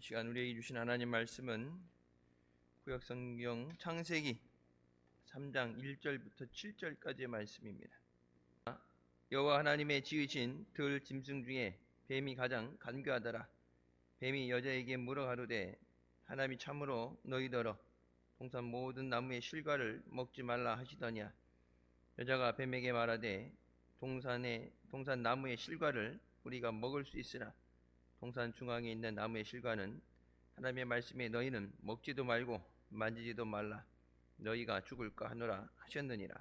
시간 우리에게 주신 하나님 말씀은 구약성경 창세기 3장 1절부터 7절까지의 말씀입니다. 여호와 하나님의 지으신 들 짐승 중에 뱀이 가장 간교하더라. 뱀이 여자에게 물어 가로되 하나님이 참으로 너희더러 동산 모든 나무의 실과를 먹지 말라 하시더냐. 여자가 뱀에게 말하되 동산 나무의 실과를 우리가 먹을 수 있으나 동산 중앙에 있는 나무의 실과는 하나님의 말씀에 너희는 먹지도 말고 만지지도 말라 너희가 죽을까 하노라 하셨느니라.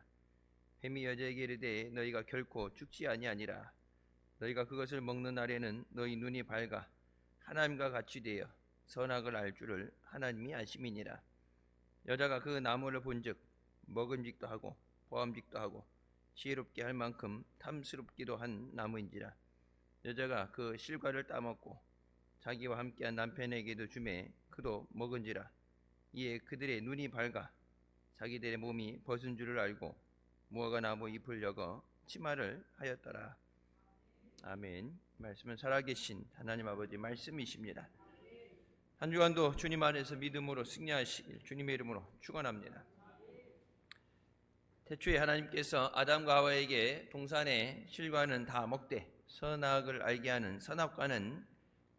뱀이 여자에게 이르되 너희가 결코 죽지 아니하니라. 너희가 그것을 먹는 날에는 너희 눈이 밝아 하나님과 같이 되어 선악을 알 줄을 하나님이 아심이니라. 여자가 그 나무를 본즉 먹음직도 하고 보암직도 하고 지혜롭게 할 만큼 탐스럽기도 한 나무인지라. 여자가 그 실과를 따먹고 자기와 함께한 남편에게도 주매 그도 먹은지라. 이에 그들의 눈이 밝아 자기들의 몸이 벗은 줄을 알고 무화과 나무 잎을 여거 치마를 하였더라. 아멘. 말씀은 살아계신 하나님 아버지 말씀이십니다. 한 주간도 주님 안에서 믿음으로 승리하시길 주님의 이름으로 축원합니다. 태초에 하나님께서 아담과 하와에게 동산의 실과는 다 먹되 선악을 알게 하는 선악과는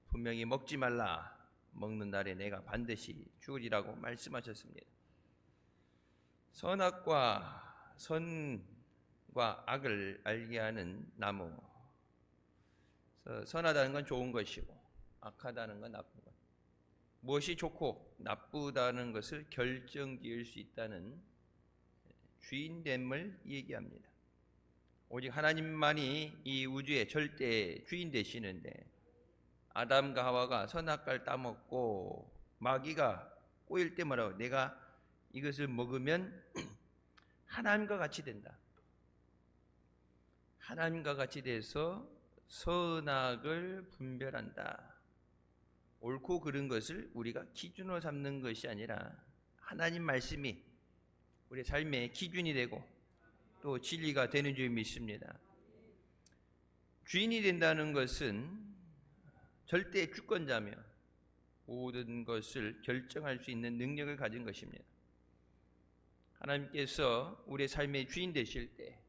분명히 먹지 말라. 먹는 날에 내가 반드시 죽으리라고 말씀하셨습니다. 선악과 선과 악을 알게 하는 나무. 선하다는 건 좋은 것이고 악하다는 건 나쁜 것. 무엇이 좋고 나쁘다는 것을 결정지을 수 있다는 주인됨을 얘기합니다. 오직 하나님만이 이 우주의 절대 주인 되시는데 아담과 하와가 선악과를 따먹고 마귀가 꼬일 때마다 내가 이것을 먹으면 하나님과 같이 된다. 하나님과 같이 돼서 선악을 분별한다. 옳고 그른 것을 우리가 기준으로 삼는 것이 아니라 하나님 말씀이 우리의 삶의 기준이 되고 또 진리가 되는 줄 믿습니다. 주인이 된다는 것은 절대 주권자며 모든 것을 결정할 수 있는 능력을 가진 것입니다. 하나님께서 우리의 삶의 주인 되실 때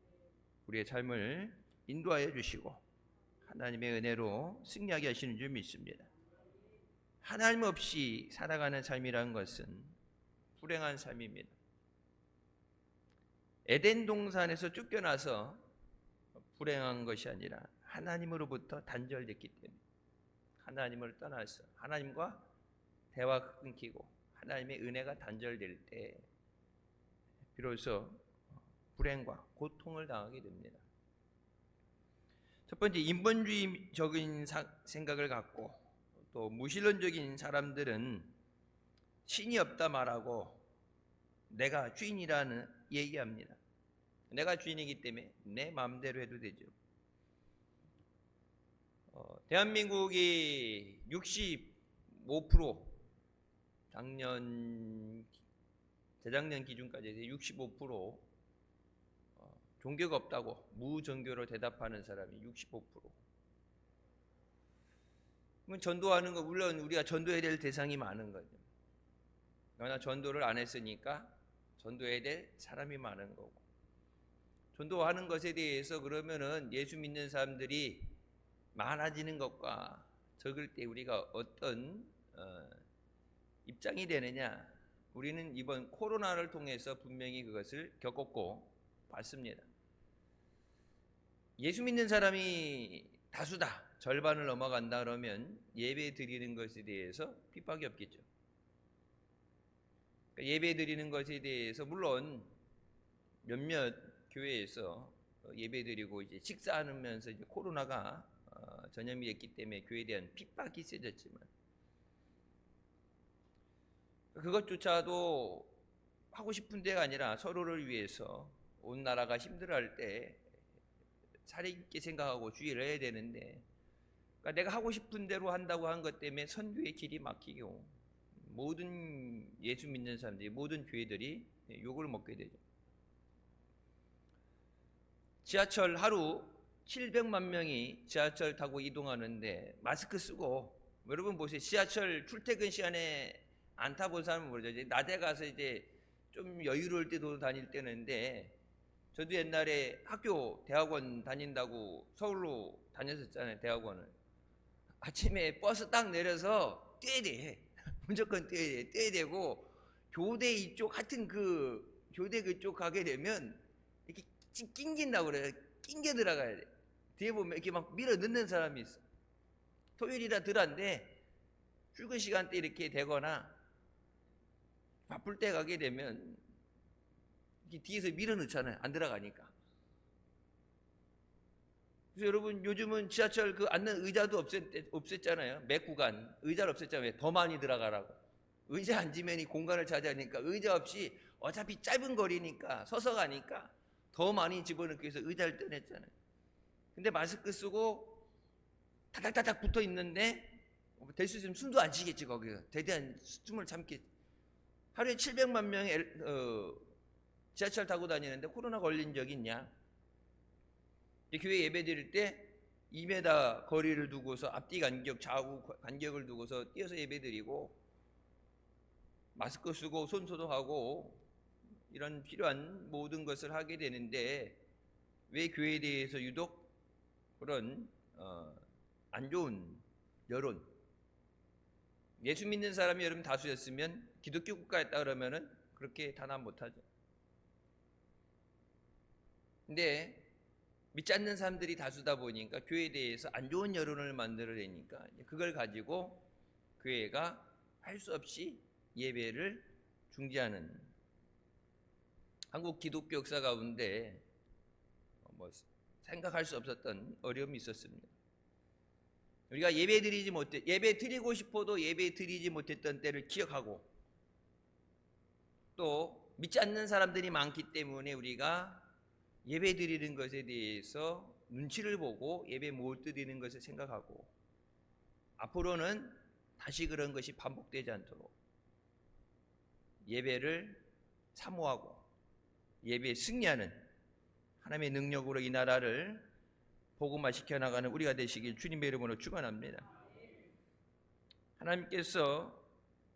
우리의 삶을 인도하여 주시고 하나님의 은혜로 승리하게 하시는 줄 믿습니다. 하나님 없이 살아가는 삶이라는 것은 불행한 삶입니다. 에덴 동산에서 쫓겨나서 불행한 것이 아니라 하나님으로부터 단절됐기 때문에 하나님을 떠나서 하나님과 대화가 끊기고 하나님의 은혜가 단절될 때 비로소 불행과 고통을 당하게 됩니다. 첫 번째, 인본주의적인 생각을 갖고 또 무신론적인 사람들은 신이 없다 말하고 내가 주인이라는 얘기합니다. 내가 주인이기 때문에 내 마음대로 해도 되죠. 대한민국이 65% 재작년 기준까지 65% 종교가 없다고 무종교로 대답하는 사람이 65%. 그러면 전도하는 거 물론 우리가 전도해야 될 대상이 많은 거죠. 그러나 전도를 안 했으니까 전도해야 될 사람이 많은 거고. 전도하는 것에 대해서 그러면은 예수 믿는 사람들이 많아지는 것과 적을 때 우리가 어떤 입장이 되느냐. 우리는 이번 코로나를 통해서 분명히 그것을 겪었고 봤습니다. 예수 믿는 사람이 다수다. 절반을 넘어간다 그러면 예배 드리는 것에 대해서 핍박이 없겠죠. 예배 드리는 것에 대해서 물론 몇몇 교회에서 예배 드리고 이제 식사하면서 이제 코로나가 전염이 됐기 때문에 교회에 대한 핍박이 세졌지만 그것조차도 하고 싶은 데가 아니라 서로를 위해서 온 나라가 힘들어할 때 사리 있게 생각하고 주의를 해야 되는데 그러니까 내가 하고 싶은 대로 한다고 한 것 때문에 선교의 길이 막히고 모든 예수 믿는 사람들이 모든 교회들이 욕을 먹게 되죠. 지하철 하루 700만 명이 지하철 타고 이동하는데 마스크 쓰고 여러분 보세요. 지하철 출퇴근 시간에 안 타본 사람은 모르죠. 이제 낮에 가서 이제 좀 여유로울 때 다닐 때는데, 저도 옛날에 학교 대학원 다닌다고 서울로 다녔었잖아요. 대학원을 아침에 버스 딱 내려서 뛰어야 돼. 무조건 뛰어야 돼. 뛰어야 되고, 교대 이쪽 하여튼 그 교대 그쪽 가게 되면 이렇게 낑긴다고 그래요. 낑겨 들어가야 돼. 뒤에 보면 이렇게 막 밀어 넣는 사람이 있어. 토요일이라 덜한데 출근 시간 때 이렇게 되거나 바쁠 때 가게 되면 이렇게 뒤에서 밀어 넣잖아요. 안 들어가니까. 그래서 여러분 요즘은 지하철 그 앉는 의자도 없앴잖아요. 매 구간 의자를 없앴잖아요. 더 많이 들어가라고. 의자 앉으면 이 공간을 차지하니까 의자 없이 어차피 짧은 거리니까 서서 가니까 더 많이 집어넣기 위해서 의자를 떠냈잖아요. 근데 마스크 쓰고 타닥타닥 붙어 있는데 될 수 있으면 숨도 안 쉬겠지. 거기서 대대한 숨을 참겠지. 하루에 700만 명이 지하철 타고 다니는데 코로나 걸린 적이 있냐? 교회 예배 드릴 때 2m 거리를 두고서 앞뒤 간격, 좌우 간격을 두고서 뛰어서 예배 드리고 마스크 쓰고 손 소독하고 이런 필요한 모든 것을 하게 되는데, 왜 교회에 대해서 유독 그런 안 좋은 여론, 예수 믿는 사람이 여러분 다수였으면 기독교 국가였다 그러면은 그렇게 단합 못하죠. 근데 믿지 않는 사람들이 다수다 보니까 교회에 대해서 안 좋은 여론을 만들어내니까 그걸 가지고 교회가 할 수 없이 예배를 중지하는, 한국 기독교 역사 가운데 생각할 수 없었던 어려움이 있었습니다. 우리가 예배 드리고 싶어도 예배 드리지 못했던 때를 기억하고, 또 믿지 않는 사람들이 많기 때문에 우리가 예배 드리는 것에 대해서 눈치를 보고 예배 못 드리는 것을 생각하고, 앞으로는 다시 그런 것이 반복되지 않도록 예배를 사모하고 예배에 승리하는 하나님의 능력으로 이 나라를 복음화 시켜나가는 우리가 되시길 주님의 이름으로 축원합니다. 하나님께서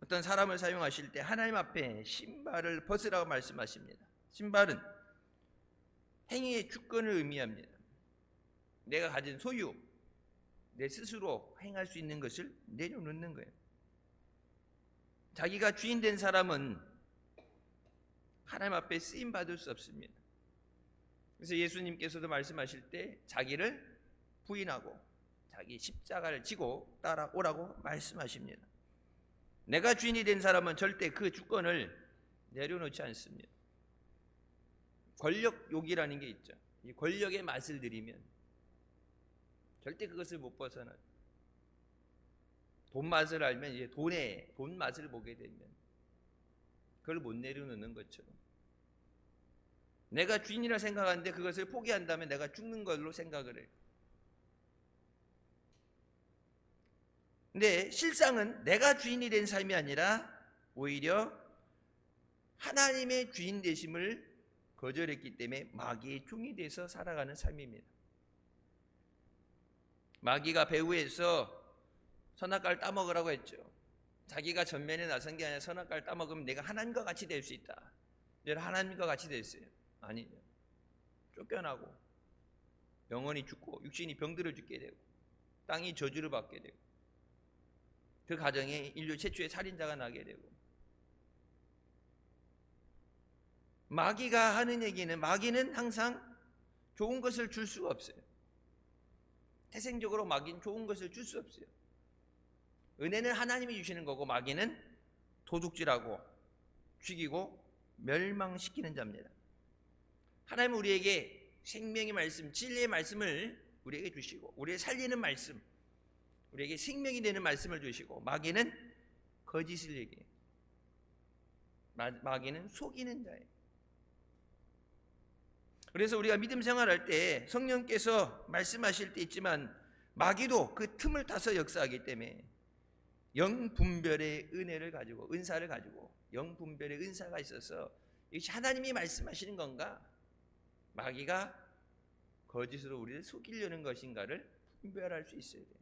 어떤 사람을 사용하실 때 하나님 앞에 신발을 벗으라고 말씀하십니다. 신발은 행위의 주권을 의미합니다. 내가 가진 소유, 내 스스로 행할 수 있는 것을 내려놓는 거예요. 자기가 주인 된 사람은 하나님 앞에 쓰임 받을 수 없습니다. 그래서 예수님께서도 말씀하실 때 자기를 부인하고 자기 십자가를 지고 따라오라고 말씀하십니다. 내가 주인이 된 사람은 절대 그 주권을 내려놓지 않습니다. 권력욕이라는 게 있죠. 이 권력의 맛을 들이면 절대 그것을 못 벗어나요. 돈 맛을 알면 이제 돈 맛을 보게 되면 그걸 못 내려놓는 것처럼, 내가 주인이라 생각하는데 그것을 포기한다면 내가 죽는 걸로 생각을 해요. 근데 실상은 내가 주인이 된 삶이 아니라 오히려 하나님의 주인 되심을 거절했기 때문에 마귀의 종이 돼서 살아가는 삶입니다. 마귀가 배후에서 선악과를 따먹으라고 했죠. 자기가 전면에 나선 게 아니라 선악과를 따먹으면 내가 하나님과 같이 될 수 있다. 내가 하나님과 같이 됐어요. 아니죠. 쫓겨나고 영혼이 죽고 육신이 병들어 죽게 되고 땅이 저주를 받게 되고 그 가정에 인류 최초의 살인자가 나게 되고, 마귀가 하는 얘기는, 마귀는 항상 좋은 것을 줄 수가 없어요. 태생적으로 마귀는 좋은 것을 줄 수 없어요. 은혜는 하나님이 주시는 거고 마귀는 도둑질하고 죽이고 멸망시키는 자입니다. 하나님은 우리에게 생명의 말씀, 진리의 말씀을 우리에게 주시고 우리의 살리는 말씀, 우리에게 생명이 되는 말씀을 주시고, 마귀는 거짓을 얘기해요. 마귀는 속이는 자예요. 그래서 우리가 믿음 생활할 때 성령께서 말씀하실 때 있지만 마귀도 그 틈을 타서 역사하기 때문에 영분별의 은혜를 가지고, 은사를 가지고 영분별의 은사가 있어서 이것이 하나님이 말씀하시는 건가, 마귀가 거짓으로 우리를 속이려는 것인가를 분별할 수 있어야 돼요.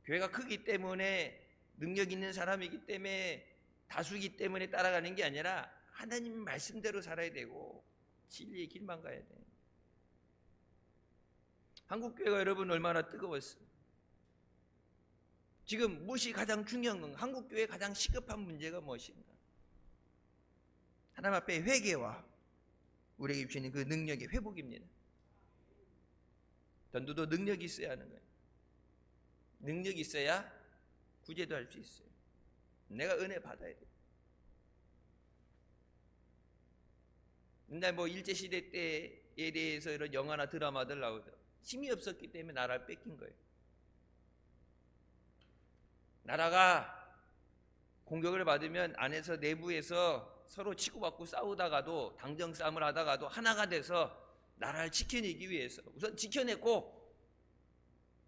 교회가 크기 때문에 능력 있는 사람이기 때문에 다수기 때문에 따라가는 게 아니라 하나님 말씀대로 살아야 되고 진리의 길만 가야 돼. 한국 교회가 여러분 얼마나 뜨거웠어. 지금 무엇이 가장 중요한 건가? 한국 교회의 가장 시급한 문제가 무엇인가? 하나님 앞에 회개와 우리에게 주시는 그 능력의 회복입니다. 전도도 능력이 있어야 하는 거예요. 능력이 있어야 구제도 할 수 있어요. 내가 은혜 받아야 돼. 옛날 일제시대 때에 대해서 이런 영화나 드라마들 나오죠. 힘이 없었기 때문에 나라를 뺏긴 거예요. 나라가 공격을 받으면 안에서 내부에서 서로 치고받고 싸우다가도 당정 싸움을 하다가도 하나가 돼서 나라를 지켜내기 위해서 우선 지켜냈고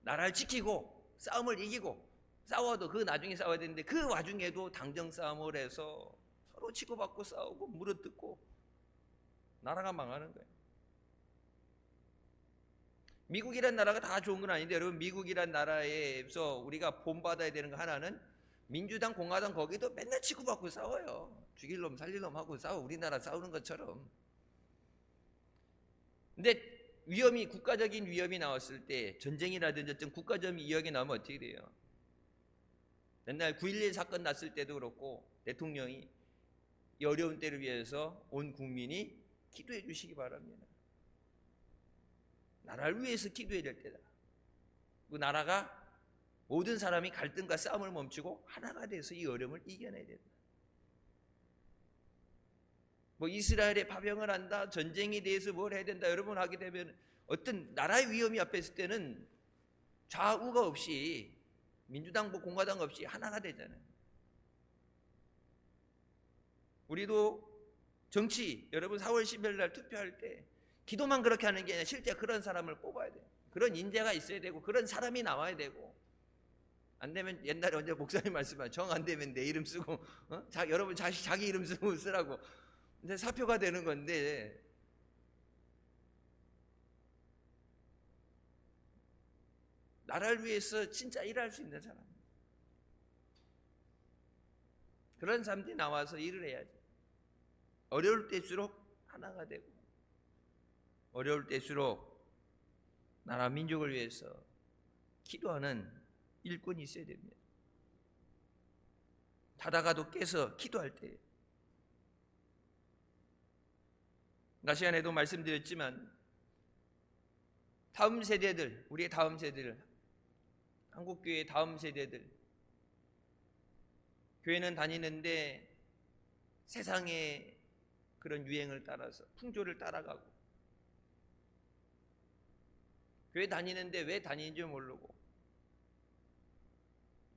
나라를 지키고 싸움을 이기고 싸워도 그 나중에 싸워야 되는데 그 와중에도 당정 싸움을 해서 서로 치고받고 싸우고 물어뜯고 나라가 망하는 거예요. 미국이란 나라가 다 좋은 건 아닌데 여러분, 미국이란 나라에서 우리가 본받아야 되는 거 하나는 민주당, 공화당 거기도 맨날 치고받고 싸워요. 죽일 놈 살릴 놈 하고 싸워. 우리나라 싸우는 것처럼. 근데 위험이, 국가적인 위험이 나왔을 때 전쟁이라든지 어떤 국가적인 위험이 나오면 어떻게 돼요? 옛날 9.11 사건 났을 때도 그렇고 대통령이 이 어려운 때를 위해서 온 국민이 기도해 주시기 바랍니다. 나라를 위해서 기도해야 될 때다. 그 나라가 모든 사람이 갈등과 싸움을 멈추고 하나가 돼서 이 어려움을 이겨내야 된다. 이스라엘에 파병을 한다, 전쟁에 대해서 뭘 해야 된다, 여러분 하게 되면 어떤 나라의 위험이 앞에 있을 때는 좌우가 없이 민주당, 공화당 없이 하나가 되잖아요. 우리도 정치, 여러분 4월 10일 날 투표할 때 기도만 그렇게 하는 게 아니라 실제 그런 사람을 뽑아야 돼요. 그런 인재가 있어야 되고 그런 사람이 나와야 되고, 안 되면 옛날에 언제 목사님 말씀하신 정 안 되면 내 이름 쓰고 여러분 자기 이름 쓰고 쓰라고. 근데 사표가 되는 건데 나라를 위해서 진짜 일할 수 있는 사람, 그런 사람들이 나와서 일을 해야지. 어려울 때일수록 하나가 되고 어려울 때일수록 나라 민족을 위해서 기도하는 일꾼이 있어야 됩니다. 자다가도 깨서 기도할 때. 시간에도 말씀드렸지만 다음 세대들, 우리의 다음 세대들, 한국교회의 다음 세대들, 교회는 다니는데 세상의 그런 유행을 따라서 풍조를 따라가고, 교회 다니는데 왜 다니는지 모르고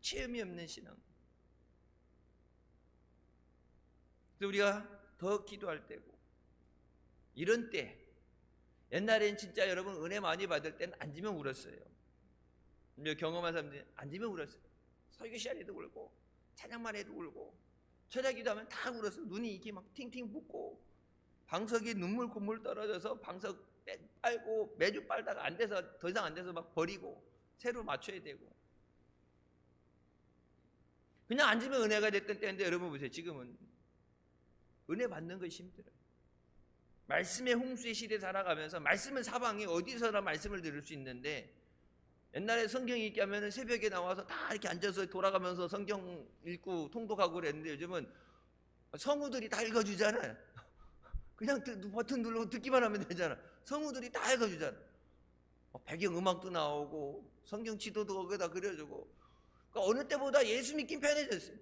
체험이 없는 신앙. 그래서 우리가 더 기도할 때고, 이런 때, 옛날엔 진짜 여러분 은혜 많이 받을 때는 앉으면 울었어요. 경험한 사람들이 앉으면 울었어요. 설교 시간에도 울고 찬양만 해도 울고 철야기도 하면 다 울었어요. 눈이 이렇게 막 팅팅 붓고 방석에 눈물 콧물 떨어져서 방석 빨고 매주 빨다가 안 돼서 더 이상 안 돼서 막 버리고 새로 맞춰야 되고, 그냥 앉으면 은혜가 됐던 때인데 여러분 보세요. 지금은 은혜 받는 것이 힘들어요. 말씀의 홍수의 시대에 살아가면서 말씀은 사방에 어디서나 말씀을 들을 수 있는데, 옛날에 성경 읽기 하면 새벽에 나와서 다 이렇게 앉아서 돌아가면서 성경 읽고 통독하고 그랬는데 요즘은 성우들이 다 읽어주잖아요. 그냥 버튼 누르고 듣기만 하면 되잖아. 성우들이 다 읽어주잖아. 배경 음악도 나오고 성경 지도도 거기다 그려주고, 그러니까 어느 때보다 예수 믿긴 편해졌어요.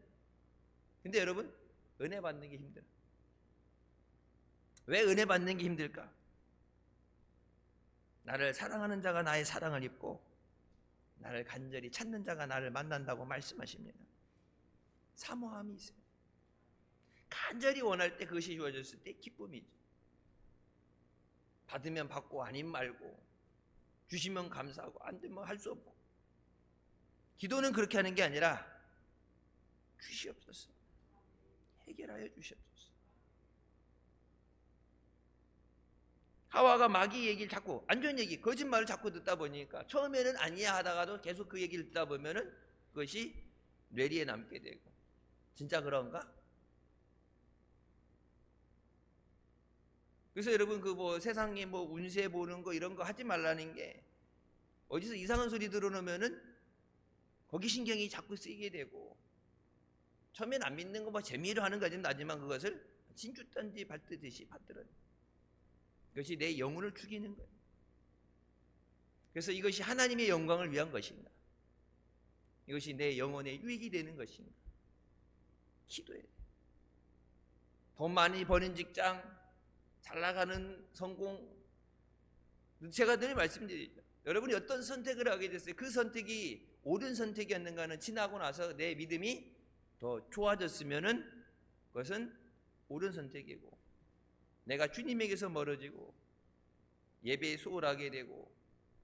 근데 여러분, 은혜 받는 게 힘들어요. 왜 은혜 받는 게 힘들까? 나를 사랑하는 자가 나의 사랑을 입고 나를 간절히 찾는 자가 나를 만난다고 말씀하십니다. 사모함이 있어요. 간절히 원할 때 그것이 주어졌을 때 기쁨이죠. 받으면 받고 아님 말고, 주시면 감사하고 안 되면 할 수 없고. 기도는 그렇게 하는 게 아니라 주시옵소서, 해결하여 주시옵소서. 하와가 마귀 얘기를 자꾸 안 좋은 얘기, 거짓말을 자꾸 듣다 보니까 처음에는 아니야 하다가도 계속 그 얘기를 듣다 보면은 그것이 뇌리에 남게 되고, 진짜 그런가? 그래서 여러분 그 뭐 세상에 뭐 운세 보는 거 이런 거 하지 말라는 게, 어디서 이상한 소리 들어놓으면은 거기 신경이 자꾸 쓰이게 되고, 처음엔 안 믿는 거 뭐 재미로 하는 거지, 나지만 그것을 진주 던지 받듯이 받들어. 그것이 내 영혼을 죽이는 거예요. 그래서 이것이 하나님의 영광을 위한 것인가? 이것이 내 영혼에 유익이 되는 것인가? 기도해야 돼요. 돈 많이 버는 직장, 잘 나가는 성공, 제가 늘 말씀드리죠. 여러분이 어떤 선택을 하게 됐어요? 그 선택이 옳은 선택이었는가는 지나고 나서 내 믿음이 더 좋아졌으면은 그것은 옳은 선택이고, 내가 주님에게서 멀어지고 예배에 소홀하게 되고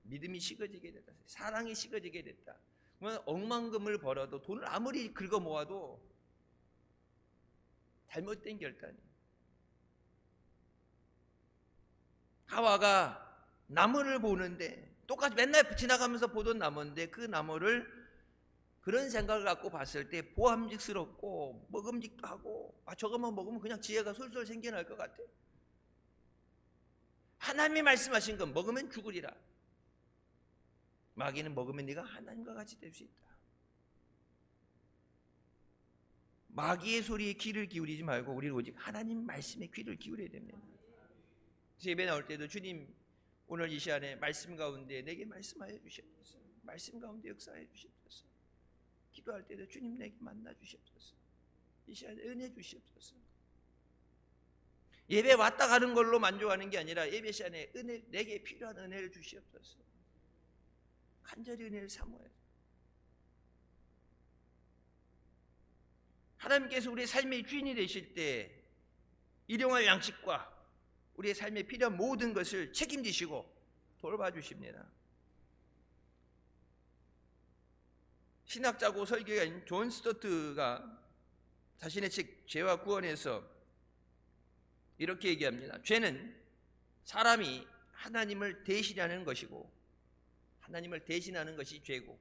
믿음이 식어지게 됐다, 사랑이 식어지게 됐다, 그러면 억만금을 벌어도, 돈을 아무리 긁어 모아도 잘못된 결단이에요. 하와가 나무를 보는데, 똑같이 맨날 지나가면서 보던 나무인데 그 나무를 그런 생각을 갖고 봤을 때 보암직스럽고 먹음직도 하고, 저것만 먹으면 그냥 지혜가 솔솔 생겨날 것 같아. 하나님이 말씀하신 건 먹으면 죽으리라. 마귀는 먹으면 네가 하나님과 같이 될 수 있다. 마귀의 소리에 귀를 기울이지 말고 우리는 오직 하나님 말씀에 귀를 기울여야 됩니다. 예배 나올 때도 주님 오늘 이 시간에 말씀 가운데 내게 말씀하여 주시옵소서, 말씀 가운데 역사하여 주시옵소서. 기도할 때도 주님 내게 만나 주시옵소서, 이 시간에 은혜 주시옵소서. 예배 왔다 가는 걸로 만족하는 게 아니라 예배 시간에 은혜, 내게 필요한 은혜를 주시옵소서. 간절히 은혜를 사모해요. 하나님께서 우리의 삶의 주인이 되실 때 일용할 양식과 우리의 삶에 필요한 모든 것을 책임지시고 돌봐주십니다. 신학자고 설교가인 존 스토트가 자신의 책 죄와 구원에서 이렇게 얘기합니다. 죄는 사람이 하나님을 대신하는 것이고, 하나님을 대신하는 것이 죄고,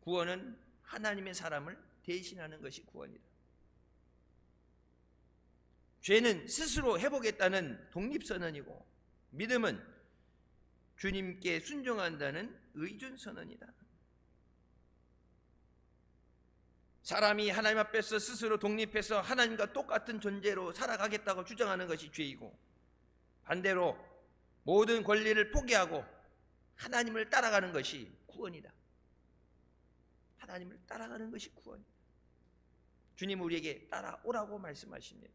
구원은 하나님의 사람을 대신하는 것이 구원이다. 죄는 스스로 해보겠다는 독립선언이고, 믿음은 주님께 순종한다는 의존선언이다. 사람이 하나님 앞에서 스스로 독립해서 하나님과 똑같은 존재로 살아가겠다고 주장하는 것이 죄이고, 반대로 모든 권리를 포기하고 하나님을 따라가는 것이 구원이다. 하나님을 따라가는 것이 구원이다. 주님 우리에게 따라오라고 말씀하십니다.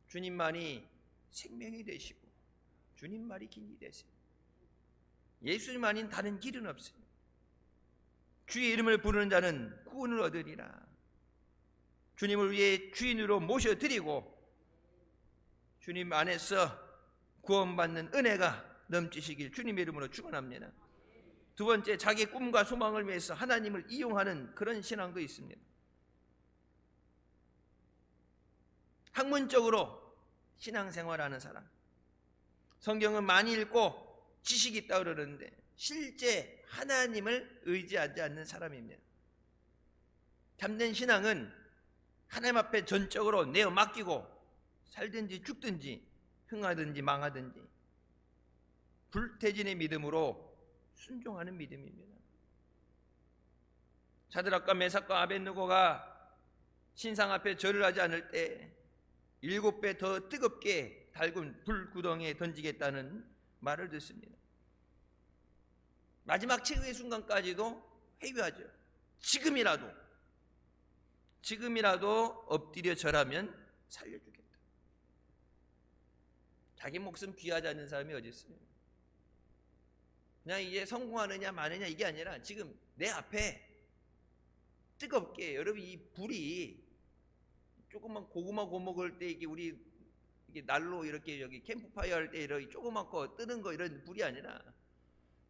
주님만이 생명이 되시고 주님만이 길이 되세요. 예수님 아닌 다른 길은 없어요. 주의 이름을 부르는 자는 구원을 얻으리라. 주님을 위해 주인으로 모셔드리고 주님 안에서 구원받는 은혜가 넘치시길 주님의 이름으로 축원합니다. 두 번째, 자기 꿈과 소망을 위해서 하나님을 이용하는 그런 신앙도 있습니다. 학문적으로 신앙생활하는 사람, 성경은 많이 읽고 지식이 있다고 그러는데 실제 하나님을 의지하지 않는 사람입니다. 참된 신앙은 하나님 앞에 전적으로 내어 맡기고 살든지 죽든지 흥하든지 망하든지 불태진의 믿음으로 순종하는 믿음입니다. 사드락과 메삭과 아벳느고가 신상 앞에 절을 하지 않을 때 7배 더 뜨겁게 달군 불구덩이에 던지겠다는 말을 듣습니다. 마지막 최후의 순간까지도 회유하죠. 지금이라도 엎드려 절하면 살려주겠다. 자기 목숨 귀하지 않는 사람이 어디 있어요? 그냥 이제 성공하느냐 마느냐 이게 아니라 지금 내 앞에 뜨겁게, 여러분 이 불이 조그만 고구마 구워 먹을 때 이게 우리 이게 난로 이렇게 여기 캠프파이어 할 때 이렇게 조그만 거 뜨는 거 이런 불이 아니라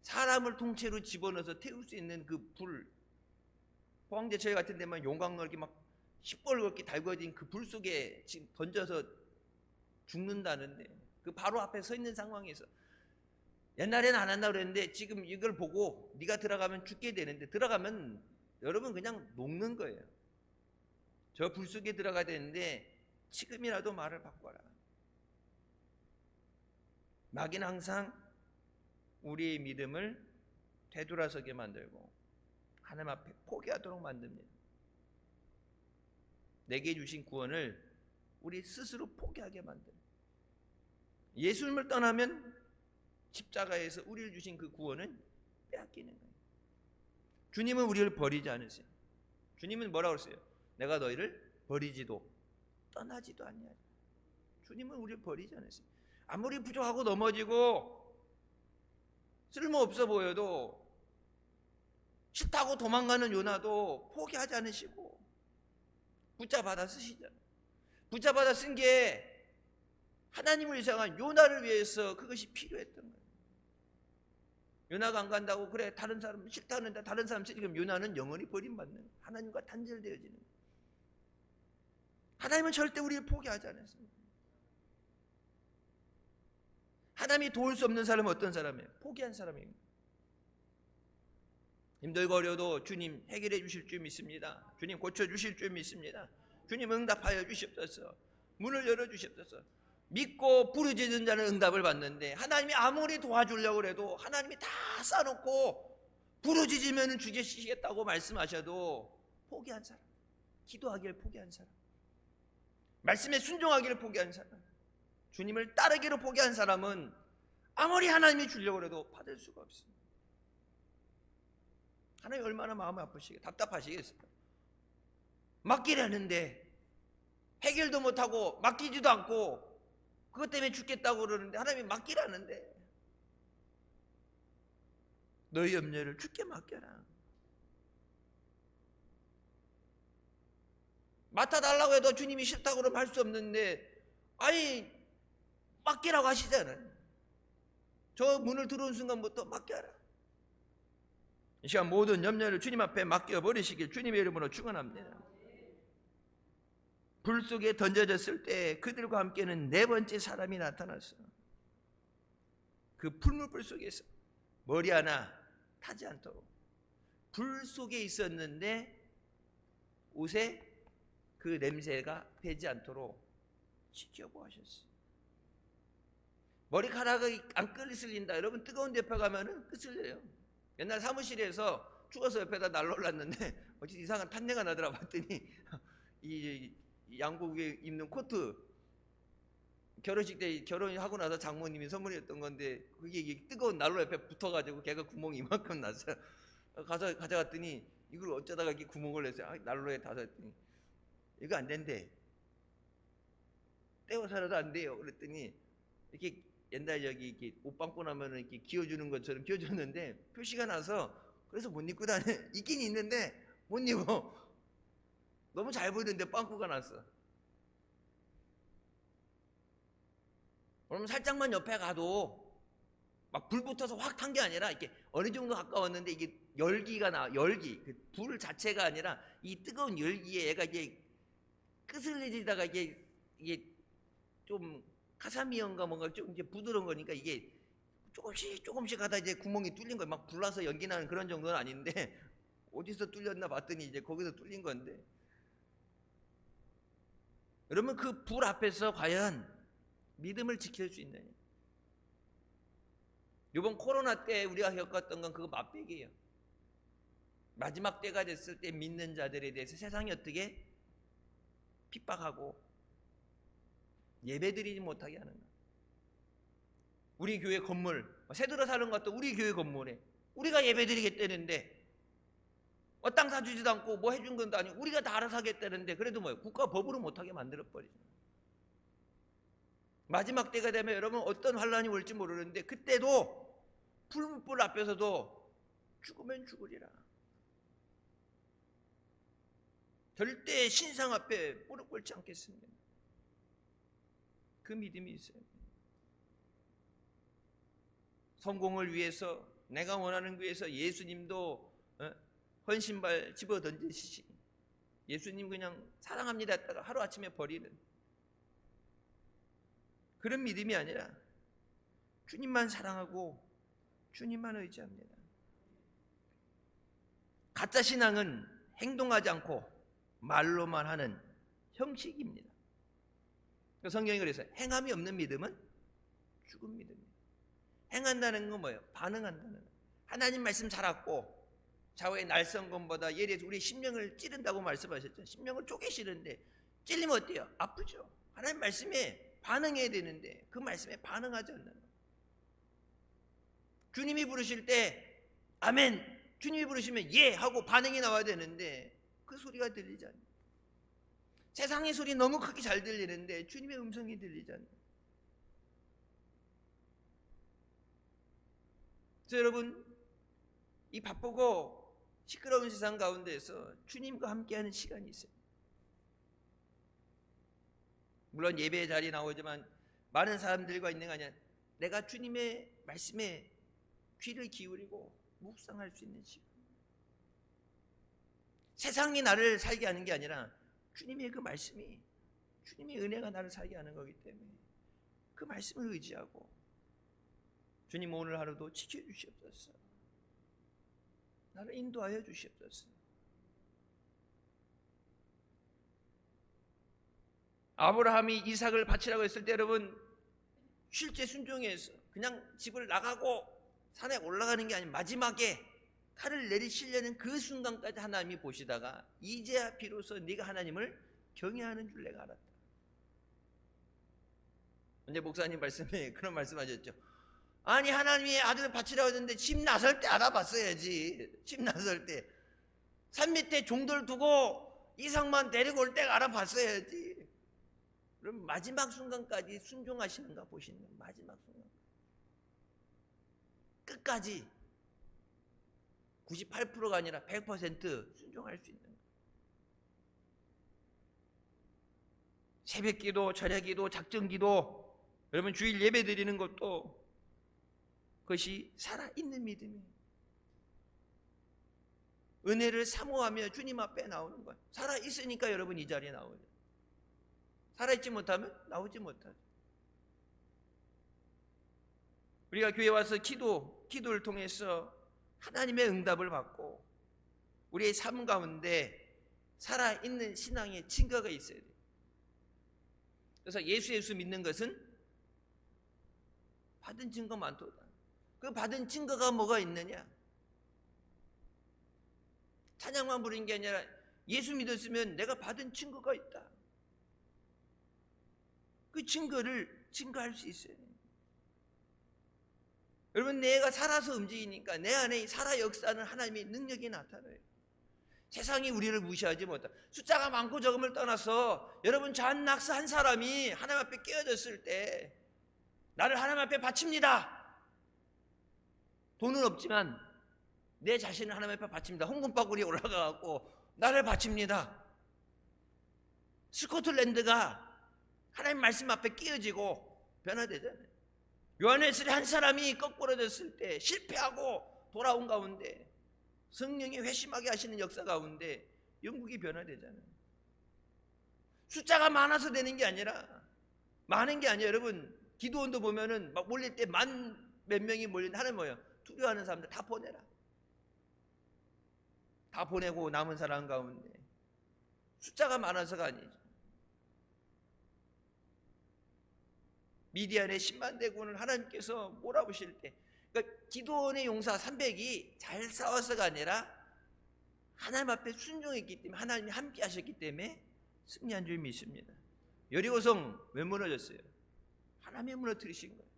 사람을 통째로 집어넣어서 태울 수 있는 그 불, 포항제철 같은 데만 용광로 이렇게 막 시뻘겋게 달궈진 그 불 속에 지금 던져서 죽는다는데 그 바로 앞에 서 있는 상황에서 옛날에는 안 한다고 그랬는데 지금 이걸 보고 네가 들어가면 죽게 되는데 들어가면 여러분 그냥 녹는 거예요. 저 불 속에 들어가야 되는데 지금이라도 말을 바꿔라. 마귀는 항상 우리의 믿음을 되돌아서게 만들고 하나님 앞에 포기하도록 만듭니다. 내게 주신 구원을 우리 스스로 포기하게 만듭니다. 예수님을 떠나면 십자가에서 우리를 주신 그 구원은 빼앗기는 거예요. 주님은 우리를 버리지 않으세요. 주님은 뭐라고 했어요? 내가 너희를 버리지도 떠나지도 않냐. 주님은 우리를 버리지 않으세요. 아무리 부족하고 넘어지고 쓸모없어 보여도 싫다고 도망가는 요나도 포기하지 않으시고 붙잡아다 쓰시잖아요. 붙잡아다 쓴 게 하나님을 위해서 요나를 위해서 그것이 필요했던 거예요. 요나가 안 간다고 그래 다른 사람 싫다는데 다른 사람 지금 요나는 영원히 버림받는 하나님과 단절되어지는 거예요. 하나님은 절대 우리를 포기하지 않았습니다. 하나님이 도울 수 없는 사람은 어떤 사람이에요? 포기한 사람입니다. 힘들고 어려도 주님 해결해 주실 줄 믿습니다. 주님 고쳐 주실 줄 믿습니다. 주님 응답하여 주시옵소서. 문을 열어 주시옵소서. 믿고 부르짖는 자는 응답을 받는데 하나님이 아무리 도와주려고 해도 하나님이 다 쌓아놓고 부르짖으면 주시겠다고 말씀하셔도 포기한 사람, 기도하기를 포기한 사람, 말씀에 순종하기를 포기한 사람, 주님을 따르기로 포기한 사람은 아무리 하나님이 주려고 해도 받을 수가 없습니다. 하나님 얼마나 마음이 아프시겠어요? 답답하시겠어요? 맡기라는데 해결도 못하고 맡기지도 않고 그것 때문에 죽겠다고 그러는데 하나님이 맡기라는데 너희 염려를 주께 맡겨라. 맡아달라고 해도 주님이 싫다고 그러면 할 수 없는데 아니 맡기라고 하시잖아요. 저 문을 들어온 순간부터 맡겨라. 이 시간 모든 염려를 주님 앞에 맡겨버리시길 주님의 이름으로 축원합니다. 불 속에 던져졌을 때 그들과 함께는 네 번째 사람이 나타났어. 그 풀무불 속에서 머리 하나 타지 않도록 불 속에 있었는데 옷에 그 냄새가 배지 않도록 지켜보셨어요. 머리카락이 안 끄슬린다. 여러분 뜨거운 데 옆에 가면은 끄슬려요. 옛날 사무실에서 죽어서 옆에다 난로 올랐는데 어찌 이상한 탄내가 나더라 봤더니 이 양복에 입는 코트 결혼식 때 결혼하고 나서 장모님이 선물했던 건데 그게 뜨거운 난로 옆에 붙어가지고 걔가 구멍이 이만큼 났어요. 가져갔더니 이걸 어쩌다가 이렇게 구멍을 냈어요. 난로에 닿았더니 이거 안 된대. 떼어서라도 안 돼요. 그랬더니 이렇게 옛날 여기 이렇게 옷 빵꾸 나면은 이렇게 기어주는 것처럼 기어줬는데 표시가 나서 그래서 못 입고 다녀. 있긴 있는데 못 입어. 너무 잘 보이는데 빵꾸가 났어. 그러면 살짝만 옆에 가도 막 불 붙어서 확 탄 게 아니라 이렇게 어느 정도 가까웠는데 이게 열기가 나, 열기. 그 불 자체가 아니라 이 뜨거운 열기에 얘가 이게 끄슬리다가 이게 좀 카사미연가 뭔가 좀 이제 부드러운 거니까 이게 조금씩 하다 이제 구멍이 뚫린 거예요. 막 불나서 연기 나는 그런 정도는 아닌데 어디서 뚫렸나 봤더니 이제 거기서 뚫린 건데. 여러분 그 불 앞에서 과연 믿음을 지킬 수 있느냐? 이번 코로나 때 우리가 겪었던 건 그거 맛배기예요. 마지막 때가 됐을 때 믿는 자들에 대해서 세상이 어떻게 핍박하고 예배드리지 못하게 하는 거예요. 우리 교회 건물 새들어 사는 것도 우리 교회 건물에 우리가 예배드리겠다는데 땅 사주지도 않고 뭐 해준 것도 아니고 우리가 다 알아서 하겠다는데 그래도 뭐예요? 국가 법으로 못하게 만들어버리죠. 마지막 때가 되면 여러분 어떤 환란이 올지 모르는데 그때도 풀무불 앞에서도 죽으면 죽으리라. 절대 신상 앞에 무릎 꿇지 않겠습니다. 그 믿음이 있어요. 성공을 위해서 내가 원하는 위해서 예수님도 헌신발 집어 던지시지. 예수님 그냥 사랑합니다 했다가 하루아침에 버리는 그런 믿음이 아니라 주님만 사랑하고 주님만 의지합니다. 가짜 신앙은 행동하지 않고 말로만 하는 형식입니다. 성경이 그래서 행함이 없는 믿음은 죽은 믿음이에요. 행한다는 건 뭐예요? 반응한다는 거예요. 하나님 말씀 잘 알고 좌우의 날성검보다 예리해서 우리 심령을 찌른다고 말씀하셨죠. 심령을 쪼개시는데 찔리면 어때요? 아프죠. 하나님 말씀에 반응해야 되는데 그 말씀에 반응하지 않는 거예요. 주님이 부르실 때 아멘, 주님이 부르시면 예 하고 반응이 나와야 되는데 그 소리가 들리지 않아요. 세상의 소리 너무 크게 잘 들리는데 주님의 음성이 들리지 않아요. 그래서 여러분, 이 바쁘고 시끄러운 세상 가운데에서 주님과 함께하는 시간이 있어요. 물론 예배의 자리에 나오지만 많은 사람들과 있는 거 아니야. 내가 주님의 말씀에 귀를 기울이고 묵상할 수 있는 시간. 세상이 나를 살게 하는 게 아니라 주님의 그 말씀이, 주님의 은혜가 나를 살게 하는 거기 때문에 그 말씀을 의지하고 주님 오늘 하루도 지켜주시옵소서. 나를 인도하여 주시옵소서. 아브라함이 이삭을 바치라고 했을 때 여러분 실제 순종해서 그냥 집을 나가고 산에 올라가는 게 아닌 마지막에 칼을 내리시려는 그 순간까지 하나님이 보시다가 이제야 비로소 네가 하나님을 경외하는 줄 내가 알았다. 언제 목사님 말씀에 그런 말씀하셨죠. 아니 하나님이 아들을 바치라고 했는데 집 나설 때 알아봤어야지. 집 나설 때 산 밑에 종들 두고 이삭만 데리고 올 때 알아봤어야지. 그럼 마지막 순간까지 순종하시는가 보시는 거예요. 마지막 순간 끝까지 98%가 아니라 100% 순종할 수 있는 거예요. 새벽기도, 저녁기도, 작정기도, 여러분 주일 예배 드리는 것도 그것이 살아있는 믿음이에요. 은혜를 사모하며 주님 앞에 나오는 거예요. 살아있으니까 여러분 이 자리에 나오죠. 살아있지 못하면 나오지 못하죠. 우리가 교회 와서 기도를 통해서 하나님의 응답을 받고 우리의 삶 가운데 살아있는 신앙의 증거가 있어야 돼요. 그래서 예수 믿는 것은 받은 증거 많도다. 그 받은 증거가 뭐가 있느냐? 찬양만 부르는 게 아니라 예수 믿었으면 내가 받은 증거가 있다. 그 증거를 증거할 수 있어요. 여러분 내가 살아서 움직이니까 내 안에 살아 역사하는 하나님의 능력이 나타나요. 세상이 우리를 무시하지 못하. 숫자가 많고 적음을 떠나서 여러분 잔 낙서 한 사람이 하나님 앞에 깨어졌을 때 나를 하나님 앞에 바칩니다. 돈은 없지만 내 자신을 하나님 앞에 바칩니다. 홍금바구리에 올라가고 나를 바칩니다. 스코틀랜드가 하나님 말씀 앞에 끼어지고 변화되잖아요. 요한에스리 한 사람이 거꾸로졌을 때 실패하고 돌아온 가운데 성령이 회심하게 하시는 역사 가운데 영국이 변화되잖아요. 숫자가 많아서 되는 게 아니라 많은 게 아니에요. 여러분 기도원도 보면은 막 몰릴 때 만 몇 명이 몰리는 하나님 뭐예요? 두려워하는 사람들 다 보내라. 다 보내고 남은 사람 가운데 숫자가 많아서가 아니죠. 미디안의 10만 대군을 하나님께서 몰아보실 때 그러니까 기도원의 용사 300이 잘 싸워서가 아니라 하나님 앞에 순종했기 때문에 하나님이 함께 하셨기 때문에 승리한 줄 믿습니다. 여리고성 왜 무너졌어요? 하나님이 무너뜨리신 거예요.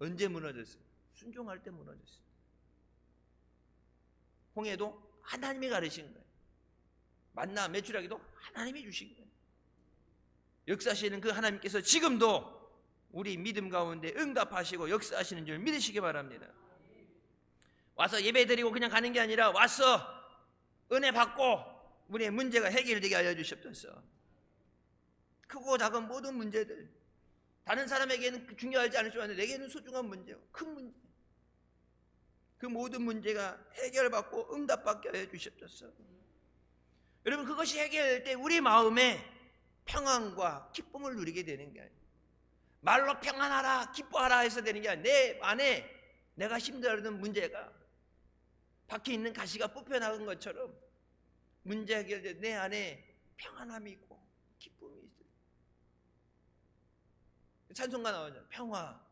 언제 무너졌어요? 순종할 때 무너졌어요. 홍해도 하나님이 가르신 거예요. 만나 메추라기도 하나님이 주신 거예요. 역사하시는 그 하나님께서 지금도 우리 믿음 가운데 응답하시고 역사하시는 줄 믿으시기 바랍니다. 와서 예배드리고 그냥 가는 게 아니라 와서 은혜 받고 우리의 문제가 해결되게 알려주시옵소서. 크고 작은 모든 문제들 다른 사람에게는 중요하지 않을 줄 아는데 내게는 소중한 문제요. 큰 문제. 그 모든 문제가 해결받고 응답받게 하여 주시옵소서. 여러분 그것이 해결될 때 우리 마음에 평안과 기쁨을 누리게 되는 게 아니에요. 말로 평안하라, 기뻐하라 해서 되는 게 아니라 내 안에 내가 힘들어하는 문제가 밖에 있는 가시가 뽑혀나간 것처럼 문제 해결될 내 안에 평안함이 있고 기쁨이 있어요. 찬송가 나오죠. 평화로다.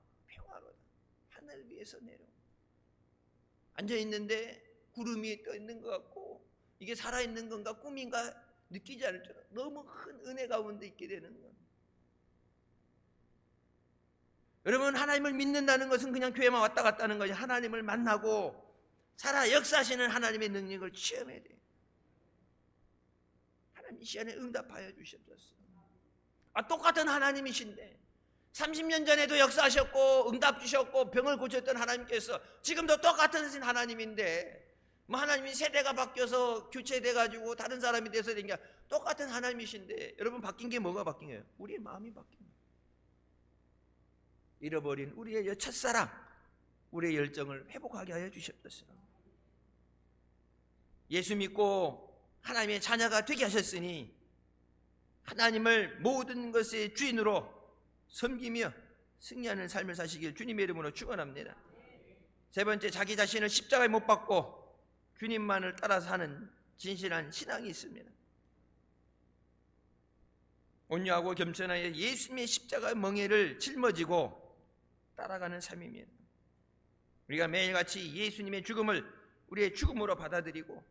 하늘 위에서 내려. 앉아있는데 구름이 떠 있는 것 같고 이게 살아있는 건가 꿈인가 느끼지 않을 줄 너무 큰 은혜 가운데 있게 되는 것. 여러분, 하나님을 믿는다는 것은 그냥 교회만 왔다 갔다 하는 것이 하나님을 만나고 살아 역사하시는 하나님의 능력을 체험해야 돼요. 하나님 이 시간에 응답하여 주시옵소서. 똑같은 하나님이신데 30년 전에도 역사하셨고 응답 주셨고 병을 고쳤던 하나님께서 지금도 똑같은 하나님인데 뭐 하나님이 세대가 바뀌어서 교체돼가지고 다른 사람이 돼서 된 게 똑같은 하나님이신데 여러분 바뀐 게 뭐가 바뀐 거예요? 우리의 마음이 바뀐 거예요. 잃어버린 우리의 첫사랑, 우리의 열정을 회복하게 하여 주시옵소서. 예수 믿고 하나님의 자녀가 되게 하셨으니 하나님을 모든 것의 주인으로 섬기며 승리하는 삶을 사시길 주님의 이름으로 축원합니다. 세 번째, 자기 자신을 십자가에 못 박고 주님만을 따라 사는 진실한 신앙이 있습니다. 온유하고 겸손하여 예수님의 십자가의 멍에를 짊어지고 따라가는 삶입니다. 우리가 매일같이 예수님의 죽음을 우리의 죽음으로 받아들이고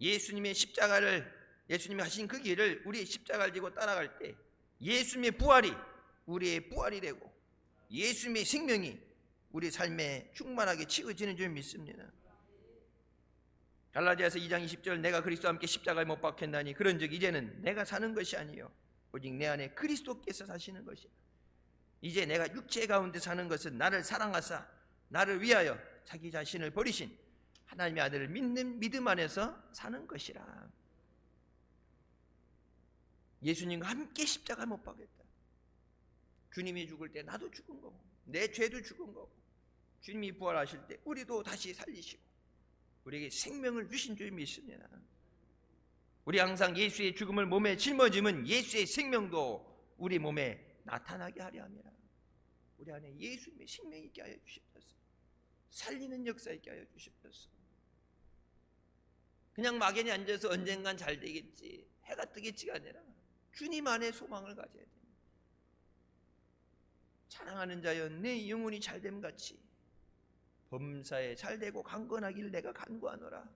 예수님의 십자가를, 예수님이 하신 그 길을 우리의 십자가를 지고 따라갈 때 예수님의 부활이 우리의 부활이 되고 예수님의 생명이 우리 삶에 충만하게 치워지는 줄 믿습니다. 갈라디아서 2장 20절, 내가 그리스도와 함께 십자가에 못 박혔나니 그런즉 이제는 내가 사는 것이 아니요 오직 내 안에 그리스도께서 사시는 것이다. 이제 내가 육체 가운데 사는 것은 나를 사랑하사 나를 위하여 자기 자신을 버리신 하나님의 아들을 믿는 믿음 안에서 사는 것이라. 예수님과 함께 십자가에 못 박혔다. 주님이 죽을 때 나도 죽은 거고 내 죄도 죽은 거고 주님이 부활하실 때 우리도 다시 살리시고 우리에게 생명을 주신 줄 믿습니다. 우리 항상 예수의 죽음을 몸에 짊어지면 예수의 생명도 우리 몸에 나타나게 하려 합니다. 우리 안에 예수님의 생명이 있게 하여 주시옵소서. 살리는 역사 있게 하여 주시옵소서. 그냥 막연히 앉아서 언젠간 잘 되겠지, 해가 뜨겠지가 아니라 주님 안에 소망을 가져야 됩니다. 사랑하는 자여 내 영혼이 잘됨 같이 범사에 잘되고 강건하길 내가 간구하노라.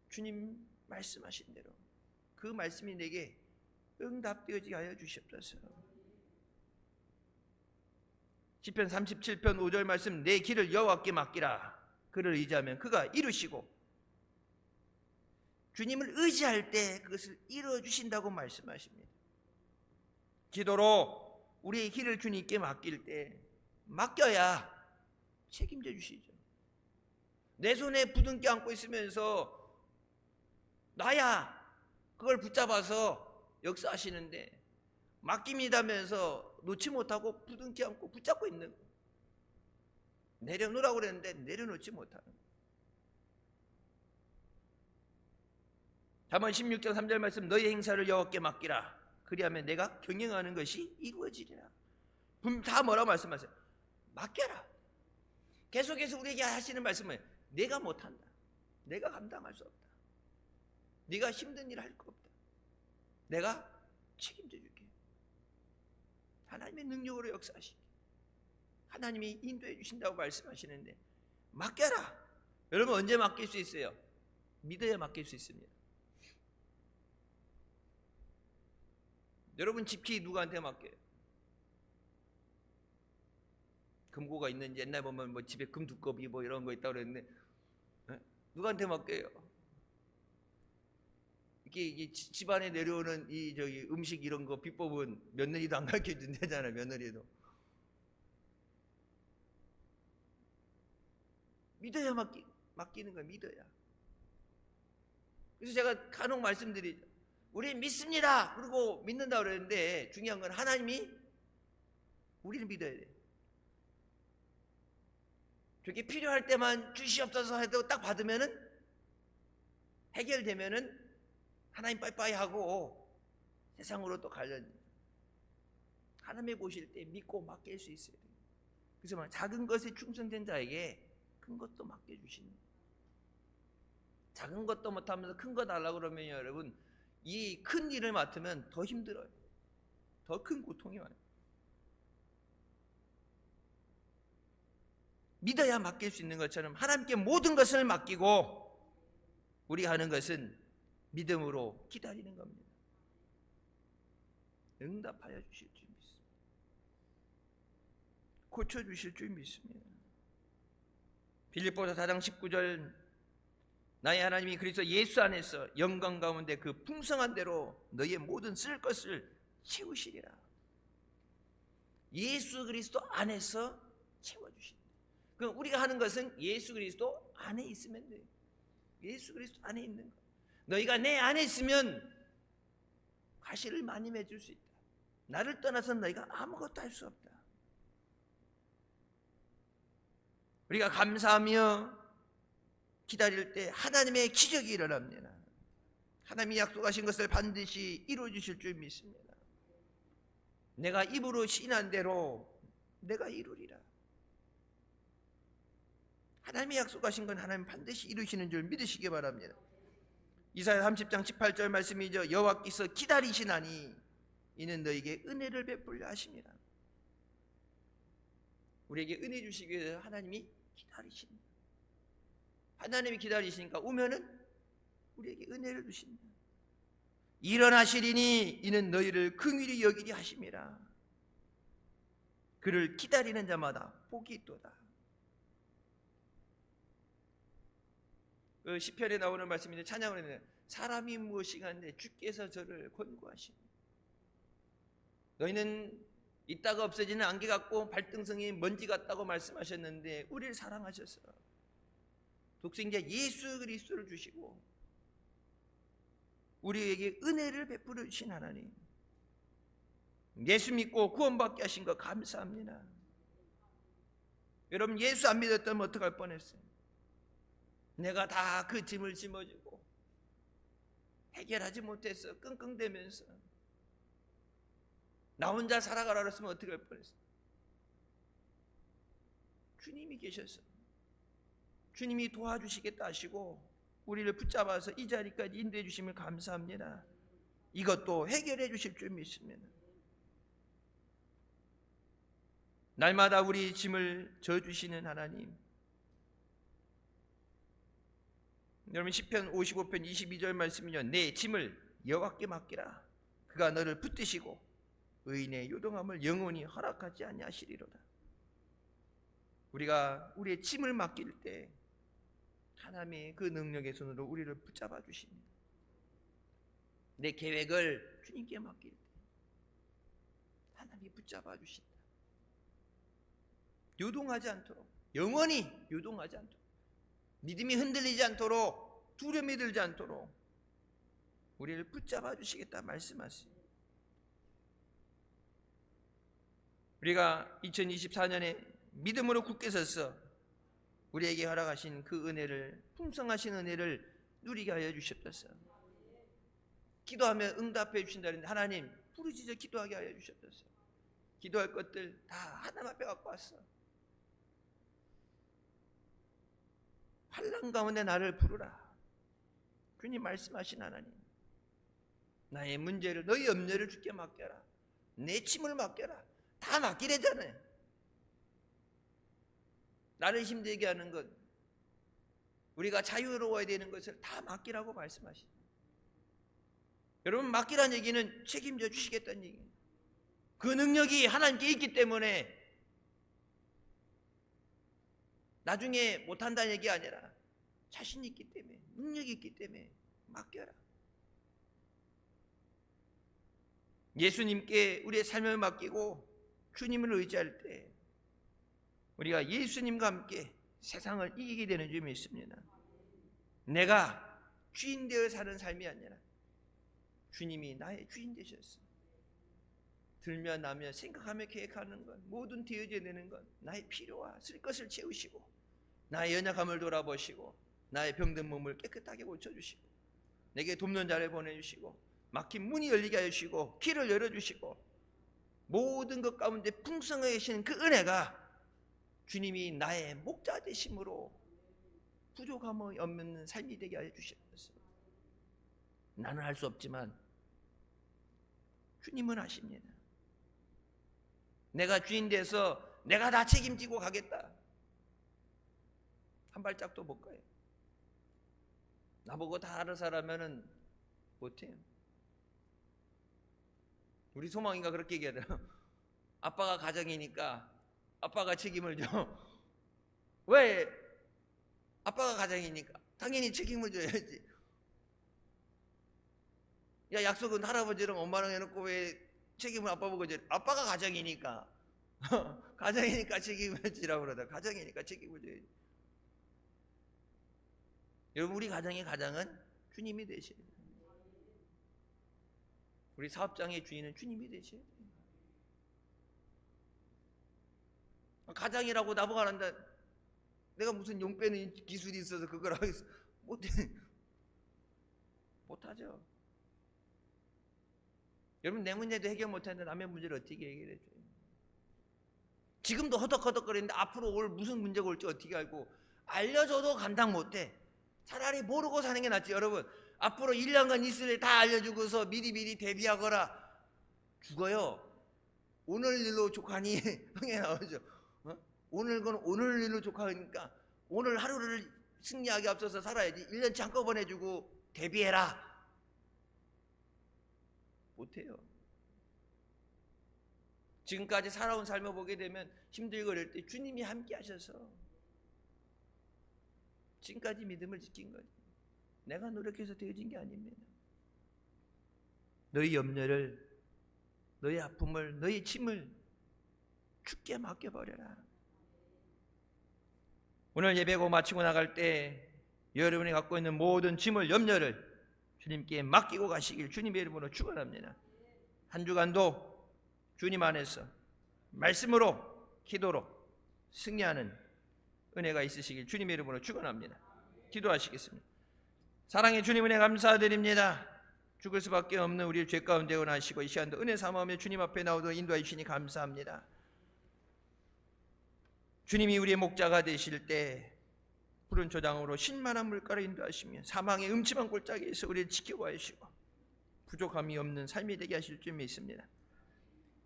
주님 말씀하신 대로 그 말씀이 내게 응답되어지게 하여 주시옵소서. 시편 37편 5절 말씀, 내 길을 여호와께 맡기라. 그를 의지하면 그가 이루시고 주님을 의지할 때 그것을 이루어 주신다고 말씀하십니다. 기도로 우리의 길을 주님께 맡길 때 맡겨야 책임져 주시죠. 내 손에 부둥켜 안고 있으면서 나야 그걸 붙잡아서 역사하시는데 맡깁니다면서 놓지 못하고 부둥켜 안고 붙잡고 있는 거. 내려놓으라고 그랬는데 내려놓지 못하는 거. 잠언 16장 3절 말씀, 너희 행사를 여호와께 맡기라. 그리하면 내가 경영하는 것이 이루어지리라. 다 뭐라고 말씀하세요? 맡겨라. 계속해서 우리에게 하시는 말씀은 내가 못한다, 내가 감당할 수 없다, 네가 힘든 일 할 거 없다, 내가 책임져 줄게. 하나님의 능력으로 역사하시기, 하나님이 인도해 주신다고 말씀하시는데 맡겨라. 여러분 언제 맡길 수 있어요? 믿어야 맡길 수 있습니다. 여러분 집키 누구한테 맡겨요? 금고가 있는지, 옛날 보면 뭐 집에 금두꺼비 뭐 이런 거 있다고 그랬는데 누구한테 맡겨요? 이게 집안에 내려오는 이 저기 음식 이런 거 비법은 며느리도 안 가르쳐 준다잖아요. 며느리도 믿어야 맡기는 거야. 믿어야. 그래서 제가 간혹 말씀드리죠. 우리 믿습니다. 그리고 믿는다 그러는데 중요한 건 하나님이 우리를 믿어야 돼. 저게 필요할 때만 주시옵소서 해도 딱 받으면은 해결되면은 하나님 빠이빠이 하고 세상으로 또 갈려. 하나님이 보실 때 믿고 맡길 수 있어야 돼요. 그래서 작은 것에 충성된 자에게 큰 것도 맡겨주시는 거예요. 작은 것도 못하면서 큰 거 달라고 그러면 여러분, 이 큰 일을 맡으면 더 힘들어요. 더 큰 고통이 와요. 믿어야 맡길 수 있는 것처럼 하나님께 모든 것을 맡기고 우리가 하는 것은 믿음으로 기다리는 겁니다. 응답하여 주실 줄 믿습니다. 고쳐주실 줄 믿습니다. 빌립보서 4장 19절, 나의 하나님이 그리스도 예수 안에서 영광 가운데 그 풍성한 대로 너희의 모든 쓸 것을 채우시리라. 예수 그리스도 안에서 채워주신다. 그럼 우리가 하는 것은 예수 그리스도 안에 있으면 돼요. 예수 그리스도 안에 있는 것. 너희가 내 안에 있으면 과실을 많이 맺을 수 있다. 나를 떠나서 너희가 아무것도 할 수 없다. 우리가 감사하며 기다릴 때 하나님의 기적이 일어납니다. 하나님이 약속하신 것을 반드시 이루어 주실 줄 믿습니다. 내가 입으로 신한 대로 내가 이루리라. 하나님이 약속하신 건 하나님 반드시 이루시는 줄 믿으시기 바랍니다. 이사야 30장 18절 말씀이죠. 여호와께서 기다리시나니 이는 너에게 은혜를 베풀려 하십니다. 우리에게 은혜 주시기 위해서 하나님이 기다리십니다. 하나님이 기다리시니까 오면은 우리에게 은혜를 주십니다. 일어나시리니 이는 너희를 긍휼히 여기리 하심이라. 그를 기다리는 자마다 복이 있도다. 그 시편에 나오는 말씀인데 찬양을 했는데 사람이 무엇이가 한데 주께서 저를 권고하십니다. 너희는 있다가 없어지는 안개 같고 발등성이 먼지 같다고 말씀하셨는데 우리를 사랑하셔서 독생자 예수 그리스도를 주시고 우리에게 은혜를 베풀어 주신 하나님, 예수 믿고 구원받게 하신 거 감사합니다. 여러분, 예수 안 믿었다면 어떡할 뻔했어요? 내가 다 그 짐을 짊어지고 해결하지 못해서 끙끙대면서 나 혼자 살아가라 그랬으면 어떻게 할 뻔했어요? 주님이 계셔서 주님이 도와주시겠다 하시고 우리를 붙잡아서 이 자리까지 인도해 주심을 감사합니다. 이것도 해결해 주실 줄 믿습니다. 날마다 우리 짐을 져주시는 하나님, 여러분 시편 55편 22절 말씀이요, 내 짐을 여호와께 맡기라. 그가 너를 붙드시고 의인의 요동함을 영원히 허락하지 아니하시리로다. 우리가 우리의 짐을 맡길 때 하나님의 그 능력의 손으로 우리를 붙잡아 주십니다. 내 계획을 주님께 맡길 때 하나님이 붙잡아 주신다. 요동하지 않도록, 영원히 요동하지 않도록, 믿음이 흔들리지 않도록, 두려움이 들지 않도록 우리를 붙잡아 주시겠다 말씀하십니다. 우리가 2024년에 믿음으로 굳게 서서 우리에게 허락하신 그 은혜를, 풍성하신 은혜를 누리게 하여 주셨소서. 기도하면 응답해 주신다 했는데 하나님 부르짖어 기도하게 하여 주셨소서. 기도할 것들 다 하나님 앞에 갖고 왔어. 환난 가운데 나를 부르라. 주님 말씀하신 하나님, 나의 문제를, 너희 염려를 주께 맡겨라. 내 짐을 맡겨라. 다 맡기래잖아요. 나를 힘들게 하는 것, 우리가 자유로워야 되는 것을 다 맡기라고 말씀하십니다. 여러분, 맡기란 얘기는 책임져 주시겠다는 얘기예요. 그 능력이 하나님께 있기 때문에 나중에 못한다는 얘기 아니라 자신이 있기 때문에, 능력이 있기 때문에 맡겨라. 예수님께 우리의 삶을 맡기고 주님을 의지할 때 우리가 예수님과 함께 세상을 이기게 되는 줄 믿습니다. 내가 주인 되어 사는 삶이 아니라 주님이 나의 주인 되셨어. 들며 나며 생각하며 계획하는 것, 모든 되어져야 되는 것, 나의 필요와 쓸 것을 채우시고 나의 연약함을 돌아보시고 나의 병든 몸을 깨끗하게 고쳐주시고 내게 돕는 자를 보내주시고 막힌 문이 열리게 하시고 길을 열어주시고 모든 것 가운데 풍성하게 계신 그 은혜가 주님이 나의 목자 되심으로 부족함이 없는 삶이 되게 하여 주셨어요. 나는 할 수 없지만 주님은 하십니다. 내가 주인 돼서 내가 다 책임지고 가겠다, 한 발짝도 못 가요. 나보고 다 알아서 하라면은 못해요. 우리 소망이가 그렇게 얘기하더라고요. 아빠가 가장이니까 아빠가 책임을 져. 왜? 아빠가 가장이니까 당연히 책임을 져야지. 야, 약속은 할아버지랑 엄마랑 해놓고 왜 책임을 아빠 보고 져? 아빠가 가장이니까 가장이니까 책임을 지라고 그러다. 가장이니까 책임을 져야지. 여러분, 우리 가정의 가장은 주님이 되셔야 돼요. 우리 사업장의 주인은 주님이 되셔야 돼요. 가장이라고 나보고 안 한다. 내가 무슨 용 빼는 기술이 있어서 그걸 하겠어? 못하죠. 여러분, 내 문제도 해결 못하는데 남의 문제를 어떻게 해결해 줘요? 지금도 허덕허덕거리는데 앞으로 올 무슨 문제가 올지 어떻게 알고, 알려줘도 감당 못해. 차라리 모르고 사는 게 낫지. 여러분, 앞으로 1년간 있을 다 알려주고서 미리 대비하거라. 죽어요. 오늘 일로 족하니 흥에 나오죠. 오늘 건 오늘 일로 족하니까 오늘 하루를 승리하기 앞서서 살아야지. 1년치 한꺼번에 주고 대비해라. 못해요. 지금까지 살아온 삶을 보게 되면 힘들고 그럴 때 주님이 함께 하셔서 지금까지 믿음을 지킨 거죠. 내가 노력해서 되어진 게 아닙니다. 너희 염려를, 너희 아픔을, 너희 짐을 주께 맡겨버려라. 오늘 예배고 마치고 나갈 때 여러분이 갖고 있는 모든 짐을, 염려를 주님께 맡기고 가시길 주님의 이름으로 축원합니다. 한 주간도 주님 안에서 말씀으로, 기도로 승리하는 은혜가 있으시길 주님의 이름으로 축원합니다. 기도하시겠습니다. 사랑의 주님, 은혜 감사드립니다. 죽을 수밖에 없는 우리를 죄 가운데 원하시고 이 시간도 은혜 삼아오며 주님 앞에 나오도록 인도해 주시니 감사합니다. 주님이 우리의 목자가 되실 때 푸른 초장으로 신만한 물가로 인도하시며 사망의 음침한 골짜기에서 우리를 지켜봐 주시고 부족함이 없는 삶이 되게 하실 줄 믿습니다.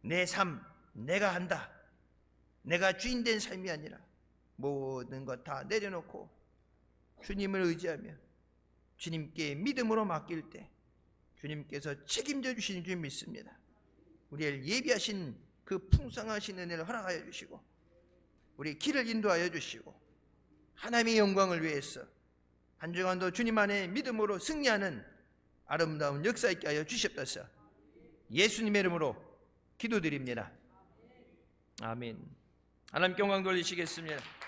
내 삶, 내가 한다, 내가 주인 된 삶이 아니라 모든 것 다 내려놓고 주님을 의지하며 주님께 믿음으로 맡길 때 주님께서 책임져 주시는 줄 믿습니다. 우리를 예비하신 그 풍성하신 은혜를 허락하여 주시고 우리 길을 인도하여 주시고 하나님의 영광을 위해서 한 주간도 주님 안에 믿음으로 승리하는 아름다운 역사 있게 하여 주시옵소서. 예수님의 이름으로 기도드립니다. 아멘. 하나님께 영광 돌리시겠습니다.